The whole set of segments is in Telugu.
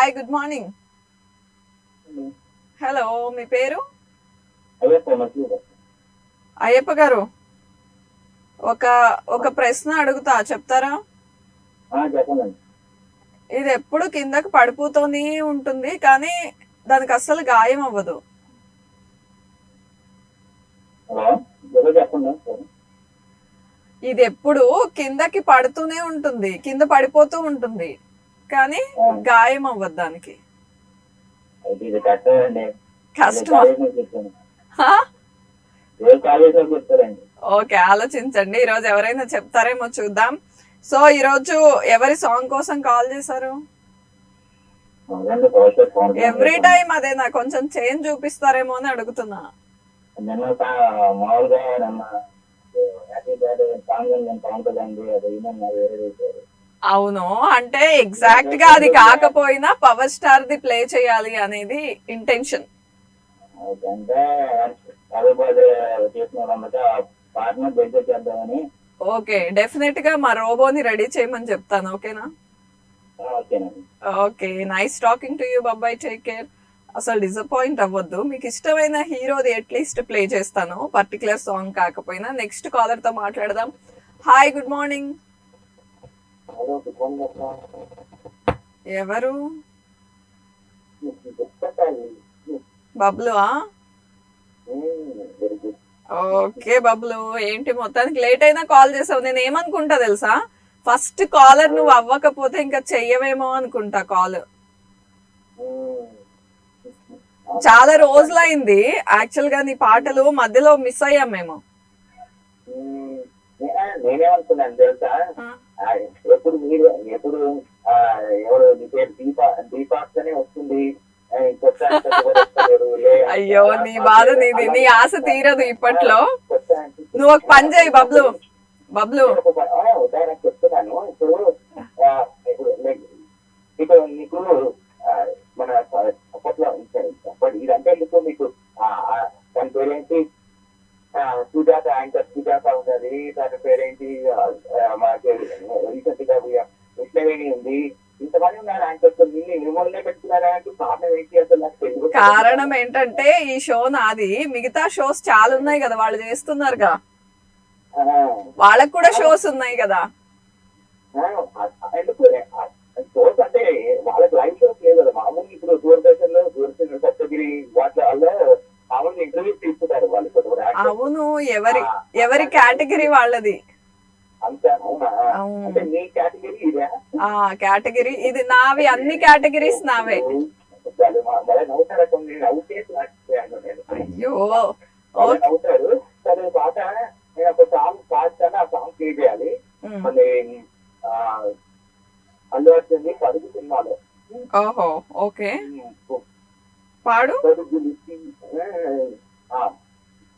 Hi good morning. హలో, మీ పేరు? అయ్యప్ప గారు, ఒక ఒక ప్రశ్న అడుగుతా, చెప్తారా? ఇది ఎప్పుడు కిందకి పడిపోతూనే ఉంటుంది కానీ దానికి అస్సలు గాయం అవ్వదు. ఇది ఎప్పుడు కిందకి పడుతూనే ఉంటుంది, కింద పడిపోతూ ఉంటుంది కానీ గాయం అవ్వదు దానికి. కష్టం. ఓకే, ఆలోచించండి. ఈరోజు ఎవరైనా చెప్తారేమో చూద్దాం. సో ఈరోజు ఎవరి సాంగ్ కోసం కాల్ చేశారు? ఎవ్రీ టైం అదేనా, కొంచెం చేంజ్ చూపిస్తారేమో అని అడుగుతున్నా. అవును, అంటే ఎగ్జాక్ట్ గా అది కాకపోయినా పవర్ స్టార్ ది ప్లే చేయాలి అనేది ఇంటెన్షన్. ఓకే, డెఫినెట్ గా మా రోబోని రెడీ చేయమని చెప్తాను. ఓకేనా? Okay, nice talking to you బాబాయ్, టేక్ కేర్. అసలు డిసప్పాయింట్ అవ్వద్దు. మీకు ఇష్టమైన హీరోది అట్లీస్ట్ ప్లే చేస్తాను, పర్టికులర్ సాంగ్ కాకపోయినా. నెక్స్ట్ కాలర్ తో మాట్లాడదాం. Hi good morning. ఎవరు? బబ్లు? ఓకే బబ్లు, ఏంటి మొత్తానికి లేట్ అయినా కాల్ చేసావు. నేను ఏమనుకుంటా తెలుసా, ఫస్ట్ కాలర్ నువ్వు అవ్వకపోతే ఇంకా చెయ్యవేమో అనుకుంటా కాల్. చాలా రోజులైంది యాక్చువల్ గా నీ పాటలు మధ్యలో మిస్ అయ్యాం మేము. నేనేమనుకున్నాను తెలుసా, ఎప్పుడు మీరు ఎప్పుడు ఎవరు దీపాస్తనే వస్తుంది. అయ్యో, నీ బాధ నీది, నీ ఆశ తీరదు ఇప్పట్లో. నువ్వు ఒక పని చేయి బబ్లు. చెప్తున్నాను. ఇప్పుడు నీకు మన అప్పట్లో ఇదంటే ఎందుకు మీకు దాని పేరేంటి, సుజాత, యాంకర్ సుజాత ఉన్నది. దాని పేరేంటి, మనకి రీసెంట్ గా కృష్ణవేణి ఉంది. ఇంతమంది ఉన్నారు యాంకర్స్, మిమ్మల్ని పెట్టుకున్నారంటే కారణం ఏంటి అసలు నాకు తెలియదు. కారణం ఏంటంటే ఈ షో నాది, మిగతా షోస్ చాలా ఉన్నాయి కదా, వాళ్ళు చేస్తున్నారుగా, వాళ్ళకు కూడా షోస్ ఉన్నాయి కదా. ఎందుకు షోస్ అంటే వాళ్ళకి లైవ్ షోస్ లేదు కదా. మామూలుగా ఇప్పుడు దూరదర్శన్ లో సప్తగిరి వాటిలో మామూలుగా ఇంటర్వ్యూస్ తీసుకుంటారు వాళ్ళు. అవును, ఎవరి కేటగిరీ వాళ్ళది. కేటగిరీ ఇది నావి, అన్ని కేటగిరీస్ నావే. అయ్యో అవుతారు. సరే పాట నేను ఒక సాంగ్ పాడతాను, ఆ సాంగ్ ప్లే చేయాలి. మళ్ళీ అల్లు అర్జున్ పరుగు సినిమాలో. ఓహో, ఓకే, పాడు.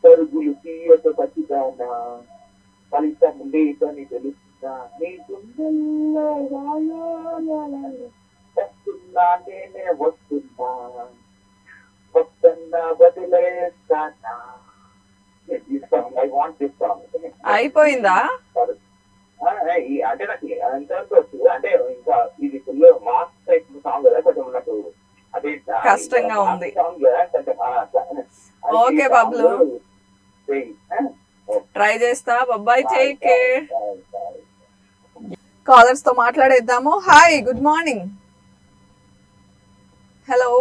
పరుగులు తీయత పచ్చిదానా, ఫలితం లేదని తెలుస్తుందా, నీ గుండెల్లో వస్తున్నా, నేనే వస్తున్నా, వస్తున్నా వదిలేస్తానా. అయిపోయిందా? అంటే నాకు ఎంతవరకు వచ్చు అంటే, ఇంకా ఇది ఫుల్ మాస్ టైప్ సాంగ్ కదా, కొంచెం నాకు అదే కష్టంగా ఉంది. సాంగ్ కదా. ఓకే బబ్లు, ట్రై చేస్తా. బాబాయ్, టేక్ కేర్. కాలర్స్ తో మాట్లాడేద్దాము. Hi good morning. Hello,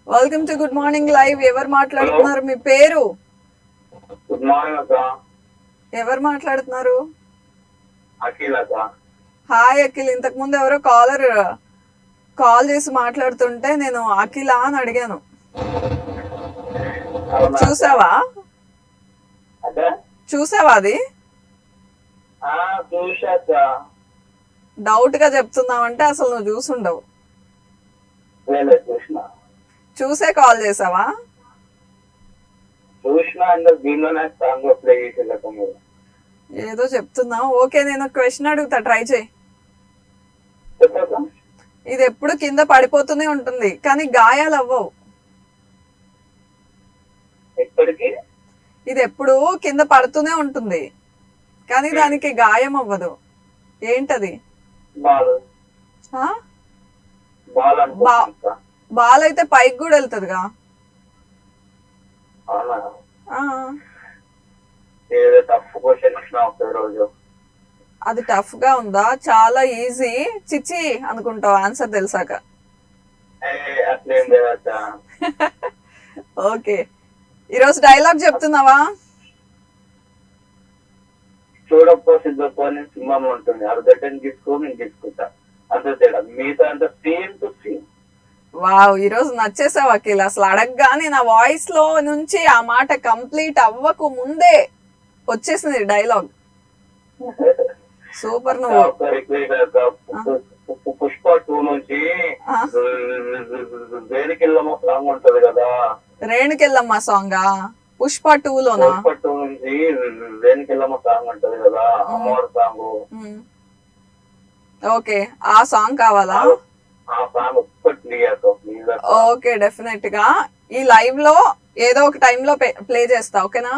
welcome to good morning live. ఎవరు మాట్లాడుతున్నారు? మీ పేరు? గుడ్ మార్నింగ్ అక్క. ఎవరు మాట్లాడుతున్నారు? అఖిల్ అక్క. హాయ్ అఖిల్. ఇంతకు ముందు ఎవరో కాల్ చేసి మాట్లాడుతుంటే నేను అఖిల అని అడిగాను. చూసావా అది? డౌట్ గా చెప్తున్నావంటే అసలు నువ్వు చూసుండవు. చూసే కాల్ చేసావా? ఏదో చెప్తున్నావు. ఓకే, నేను ఒక క్వశ్చన్ అడుగుతా, ట్రై చేయి. ఇది ఎప్పుడు కింద పడిపోతూనే ఉంటుంది కానీ గాయాలు అవ్వవు. ఇది ఎప్పుడు కింద పడుతూనే ఉంటుంది కానీ దానికి గాయం అవ్వదు. ఏంటది? ఆ? బాల్ అనుకుంటా. బాల్ అయితే పైకి కూడా వెళ్తుందిగా. అవునా? ఆ, ఏదో టఫ్ క్వశ్చన్ ఇచ్చినావు ఒకే రోజు. అది టఫ్ గా ఉందా? చాలా ఈజీ. చిచ్చి అనుకుంటావు ఆన్సర్ తెలిసాక. అట్లేం లేదా? ఓకే, ఈరోజు డైలాగ్ చెప్తున్నావా? చూడప్పో సిద్ధప్పో అని సింహం ఉంటుంది, అర్ధటన్ తీసుకో నేను తీసుకుంటా, అంత తేడా. మిగతా అంత సేమ్ టు సేమ్. వావ్, ఈరోజు నచ్చేసావు అఖిల్. అసలు అడగగానే నా వాయిస్ లో నుంచి ఆ మాట కంప్లీట్ అవ్వకు ముందే వచ్చేసింది డైలాగ్. సూపర్ నువ్వు. పుష్ప 2 నుంచి ఆ, వేదికెళ్ళమో సాంగ్ ఉంటది కదా. రేణుకెళ్ళమ్మ సాంగా? పుష్ప 2 లోనా? పుష్ప 2 నుంచి వేదికెళ్ళమో సాంగ్ ఉంటది కదా, అమ్మవారి సాంగ్. ఉమ్. ఓకే, ఆ సాంగ్ కావాలా? ఆ సాంగ్ ఒక్కటి ప్లీజ్. ఓకే, డెఫినెట్ గా ఈ లైవ్ లో ఏదో ఒక టైంలో ప్లే చేస్తా, ఓకేనా?